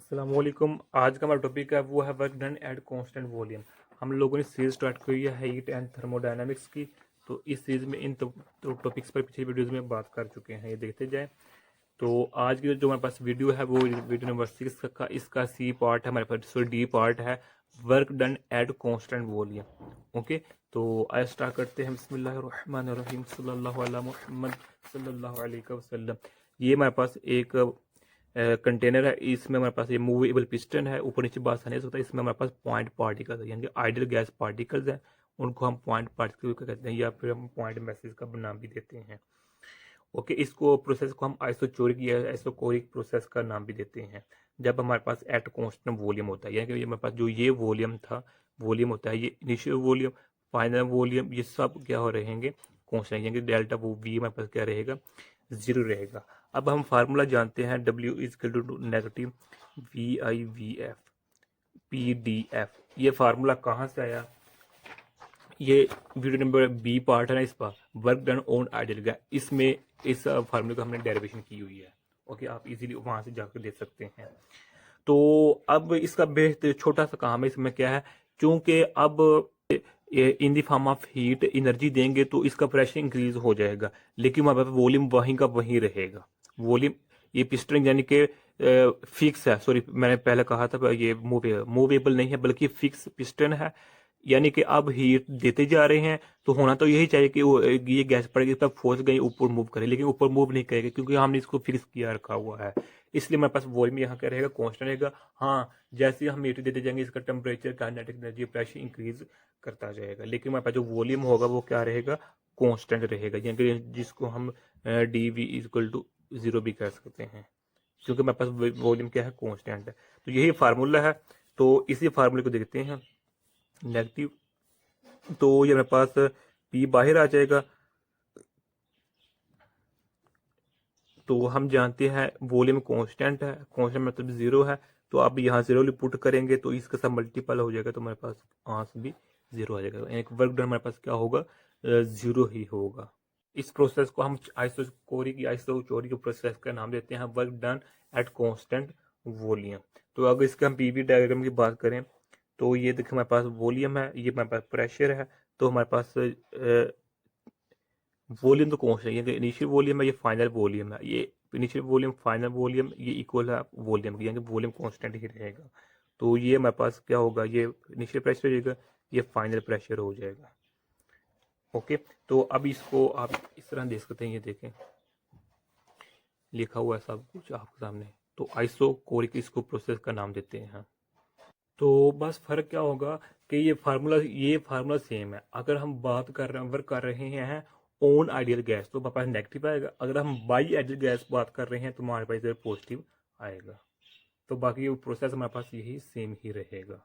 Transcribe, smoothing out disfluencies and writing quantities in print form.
अस्सलाम वालेकुम। आज का हमारा टॉपिक है वो है work done at constant volume. हम लोगों ने सीरीज स्टार्ट की है हीट एंड थर्मोडायनामिक्स की। तो इस सीरीज में इन टॉपिक्स पर पिछली वीडियोस में बात कर चुके हैं, ये देखते जाएं। तो आज की जो हमारे पास वीडियो है वो वीडियो नंबर 6 का, इसका सी पार्ट है हमारे पास, सॉरी डी पार्ट है, work done at constant volume. Okay, तो आज स्टार्ट करते हैं। बिस्मिल्लाहिर्रहमानिर्रहीम, सल्लल्लाहु अला मुहम्मद सल्लल्लाहु अलैहि वसल्लम। ये हमारे पास एक कंटेनर है, इसमें हमारे पास ये मूवेबल पिस्टन है, ऊपर नीचे बात आसानी से होता है। इसमें हमारे पास पॉइंट पार्टिकल्स है, यानी आइडियल गैस पार्टिकल्स हैं, उनको हम पॉइंट पार्टिकल कहते हैं, या फिर हम पॉइंट मैसेज का नाम भी देते हैं। ओके, इसको प्रोसेस को हम आइसोचोरिक या आइसोकोरिक प्रोसेस का नाम भी देते हैं, जब हमारे पास एट कांस्टेंट वॉल्यूम होता है। यानी कि हमारे पास जो ये वॉल्यूम होता है, ये इनिशियल वॉल्यूम, फाइनल वॉल्यूम, ये सब क्या हो रहेंगे, कांस्टेंट, यानी कि डेल्टा वो वी हमारे पास क्या रहेगा, जीरो रहेगा। अब हम फार्मूला जानते हैं, W is equal to negative VI/VF PDF। ये फार्मूला कहाँ से आया? ये वीडियो नंबर बी पार्ट है ना, इस पर work done on ideal gas, इसमें इस फार्मूले का हमने डेरिवेशन की हुई है। ओके, आप इजीली वहां से जाकर देख सकते हैं। तो अब इसका बेहद छोटा सा काम है, इसमें क्या है, चूंकि अब in the form of heat energy देंगे तो इसका प्रेशर इंक्रीज हो जाएगा, लेकिन वहां पर वॉल्यूम वहीं का वहीं रहेगा। वॉल्यूम, ये पिस्टन यानी कि फिक्स है, सॉरी मैंने पहले कहा था ये मूवेबल नहीं है बल्कि फिक्स पिस्टन है। यानी कि अब हीट देते जा रहे हैं तो होना तो यही चाहिए कि ये गैस पड़ेगी तब फोर्स गई ऊपर मूव करे, लेकिन ऊपर मूव नहीं करेगा क्योंकि हमने इसको फिक्स किया रखा हुआ है। इसलिए हमारे पास वॉल्यूम यहाँ क्या रहेगा, कांस्टेंट रहेगा। हाँ, जैसे हम हीट देते जाएंगे इसका temperature, kinetic energy, pressure increase करता जाएगा, लेकिन हमारे पास जो वॉल्यूम होगा वो क्या रहेगा, कांस्टेंट रहेगा, यानी कि जिसको हम DV इक्वल टू जीरो भी कह सकते हैं, क्योंकि हमारे पास वॉल्यूम क्या है, कांस्टेंट है। तो यही फार्मूला है। तो इसी फार्मूले को देखते हैं। नेगेटिव, तो ये मेरे पास P बाहर आ जाएगा। तो हम जानते हैं वॉल्यूम कांस्टेंट है, कांस्टेंट मतलब जीरो है। तो अब यहाँ जीरो पुट करेंगे तो इसके साथ मल्टीपल हो जाएगा, तो हमारे पास आंसर भी जीरो आ जाएगा, एक वर्क डन हमारे पास क्या होगा, जीरो ही होगा। इस प्रोसेस को हम आइसोचोरिक प्रोसेस का नाम देते हैं, work done at constant volume. तो अगर इसके हम PV डायग्राम की बात करें तो ये देखिए हमारे पास वॉल्यूम है, ये हमारे पास प्रेशर है। तो हमारे पास वॉल्यूम तो कौन सा है, ये इनिशियल वॉल्यूम है, ये फाइनल वॉल्यूम है। ये इनिशियल वॉल्यूम, फाइनल वॉल्यूम, ये इक्वल है वॉल्यूम की, यानी वॉल्यूम कांस्टेंट ही रहेगा। तो ये हमारे पास क्या होगा, ये इनिशियल प्रेशर हो जाएगा, ये फाइनल प्रेशर हो जाएगा। ओके, तो अब इसको आप इस तरह देख सकते हैं, ये देखें लिखा हुआ है सब कुछ आपके सामने। तो आइसोकोरिक इसको प्रोसेस का नाम देते हैं। तो बस फर्क क्या होगा कि ये फार्मूला सेम है। अगर हम बात कर रहे हैं, वर्क कर रहे हैं ऑन आइडियल गैस, तो हमारे पास नेगेटिव आएगा। अगर हम बाई आइडियल गैस बात कर रहे हैं तो हमारे पास इधर पॉजिटिव आएगा। तो बाकी प्रोसेस हमारे पास यही सेम ही रहेगा।